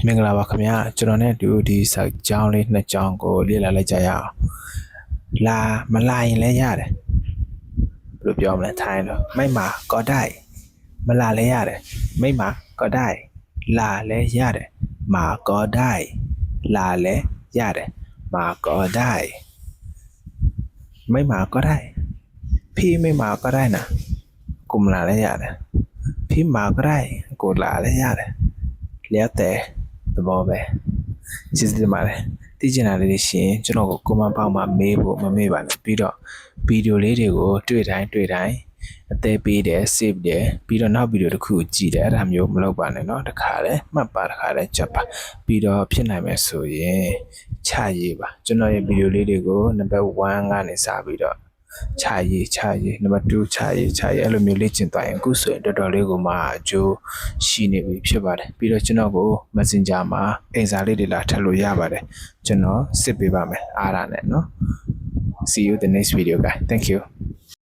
မင်္ဂလာပါခင်ဗျာကျွန်တော်နဲ့ဒီစာကြောင်းလေးနှစ်ကြောင်းကိုလေ့လာလိုက်ကြရအောင်လာမလာရင်လည်းရတယ်ဘယ်လိုပြောမလဲထိုင်းလို့မိမကော်တိုင်းမလာလည်းရတယ်မိမကော်တိုင်းလာလည်းရတယ်မာကော်တိုင်းလာလည်းရတယ်မာကော်တိုင်းမိမကော်တိုင်းพี่ไม่มาก็ได้นะกูมาလည်းရတယ်พี่มาก็ได้กูလာလည်းရတယ်แล้วแต่သဘောပဲကျေးဇူးတင်ပါတယ်သိချင်တာလေးတွေရှင်ကျွန်တော်ကို comment box မှာမေးဖို့မမေ့ပါနဲ့ပြီးတော့ဗီဒီယိုလေးတွေကိုတွေ့တိုင်းအသေးပေးတယ် save တယ်ပြီးတော့နောက်ဗီဒီယိုတစ်ခုကြည့်တယ်အဲ့ဒါမျိုးမလုပ်ပါနဲ့เนาะတခါလဲမှတ်ပါတခါလဲကြပ်ပါပြီးတော့ဖြစ်နိုင်မယ်ဆိုရင်ချရေးပါကျွန်တော်ရဲ့ဗီဒီယိုလေးတွေကို number 1ကနေစပြီးတော့ချရေး number 2ချရေးအဲ့လိုမျိုးလေ့ကျင့်သွားရင်အခုဆိုရင်တော်တော်လေးကိုမှအကျိုးရှိနေပြီဖြစ်ပါတယ်ပြီးတော့ကျွန်တော်ကို Messenger မှာအင်စာလေးတွေလာထပ်လို့ရပါတယ်ကျွန်တော်စစ်ပေးပါမယ်အားရနဲ့เนาะ See you the next video guys thank you